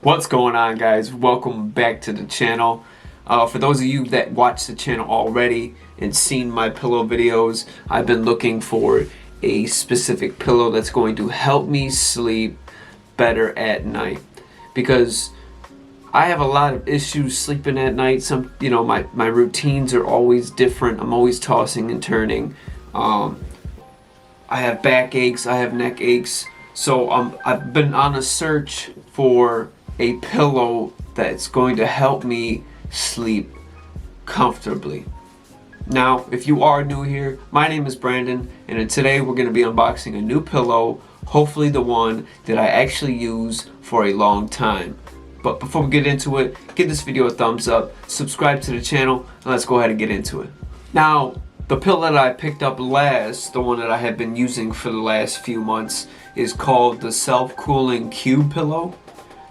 What's going on, guys? Welcome back to the channel. For those of you that watch the channel already and seen my pillow videos, I've been looking for a specific pillow that's going to help me sleep better at night, because I have a lot of issues sleeping at night. My routines are always different. I'm always tossing and turning. I have back aches, I have neck aches. So I've been on a search for a pillow that's going to help me sleep comfortably. Now, if you are new here, my name is Brandon, and today we're going to be unboxing a new pillow, hopefully the one that I actually use for a long time. But before we get into it, give this video a thumbs up, subscribe to the channel, and let's go ahead and get into it. Now, the pillow that I picked up last, the one that I have been using for the last few months, is called the Self-Cooling Cube pillow.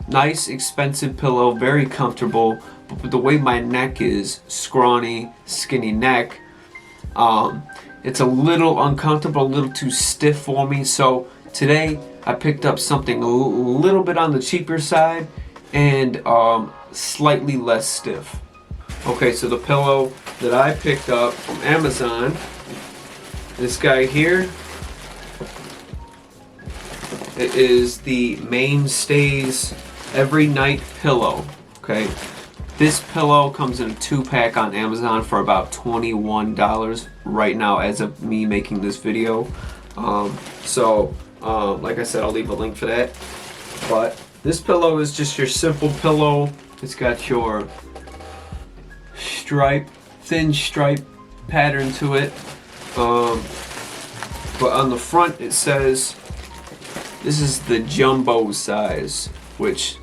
Nice, expensive pillow, very comfortable, but the way my neck is, scrawny, skinny neck, it's a little uncomfortable, a little too stiff for me. So today I picked up something a little bit on the cheaper side and slightly less stiff. Okay, so the pillow that I picked up from Amazon, this guy here, it is the Mainstays Every Night pillow. Okay, this pillow comes in a 2-pack on Amazon for about $21 right now as of me making this video. Like I said, I'll leave a link for that. But this pillow is just your simple pillow. It's got your thin stripe pattern to it. But on the front it says this is the jumbo size, which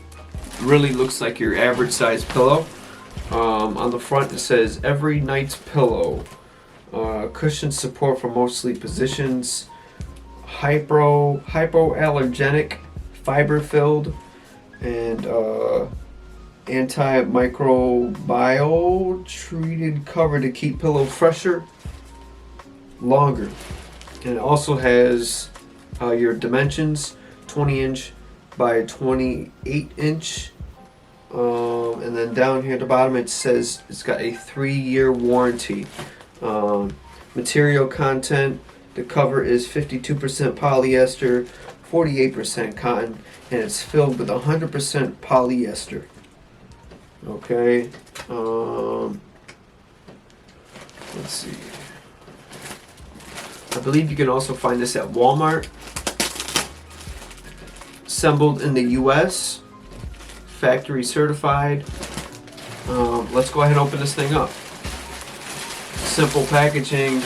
really looks like your average size pillow. On the front it says Every Night's pillow, cushion support for most sleep positions, hypoallergenic, fiber filled, and antimicrobial treated cover to keep pillow fresher longer. And it also has your dimensions, 20-inch by 28-inch, and then down here at the bottom it says it's got a 3-year warranty. Material content, the cover is 52% polyester, 48% cotton, and it's filled with 100% polyester. Okay, let's see. I believe you can also find this at Walmart. Assembled in the US, factory certified. Let's go ahead and open this thing up. Simple packaging.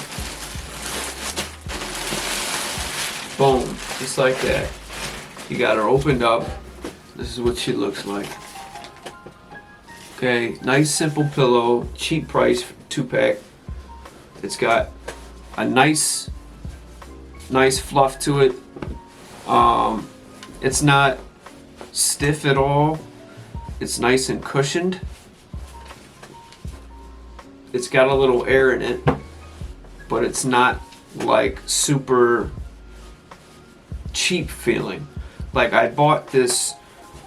Boom, just like that. You got her opened up. This is what she looks like. Okay, nice simple pillow, cheap price, 2-pack. It's got a nice fluff to it. It's not stiff at all. It's nice and cushioned. It's got a little air in it, but it's not like super cheap feeling. Like, I bought this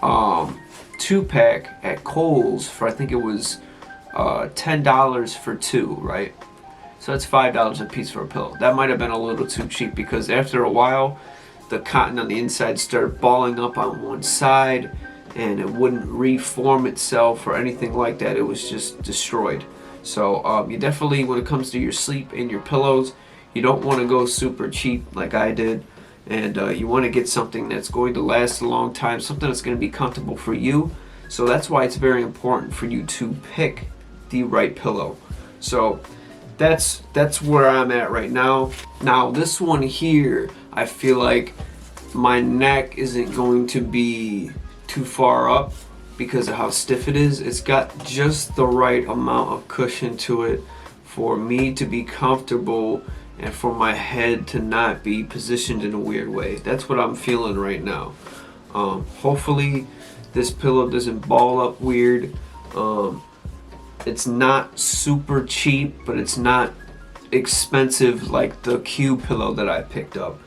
2-pack at Kohl's for, I think it was $10 for 2, right? So that's $5 a piece for a pillow. That might have been a little too cheap, because after a while the cotton on the inside started balling up on one side and it wouldn't reform itself or anything like that. It was just destroyed. So you definitely, when it comes to your sleep and your pillows, you don't want to go super cheap like I did, and you want to get something that's going to last a long time, something that's going to be comfortable for you. So that's why it's very important for you to pick the right pillow. So that's where I'm at right now. Now this one here, I feel like my neck isn't going to be too far up because of how stiff it is. It's got just the right amount of cushion to it for me to be comfortable and for my head to not be positioned in a weird way. That's what I'm feeling right now. Hopefully this pillow doesn't ball up weird. It's not super cheap, but it's not expensive like the cube pillow that I picked up.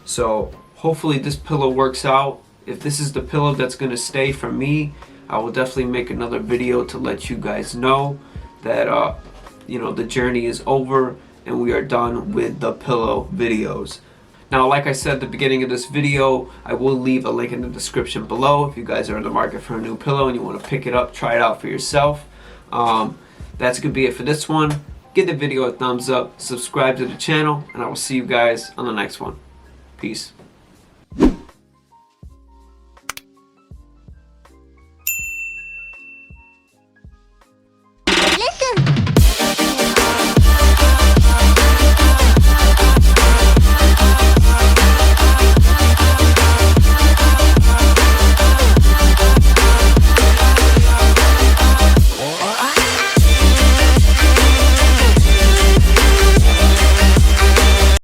So hopefully this pillow works out. if this is the pillow that's going to stay for me, I will definitely make another video to let you guys know that you know, the journey is over and we are done with the pillow videos. Now, like I said at the beginning of this video, I will leave a link in the description below if you guys are in the market for a new pillow and you want to pick it up, try it out for yourself. That's going to be it for this one. Give the video a thumbs up, subscribe to the channel, and I will see you guys on the next one. Peace.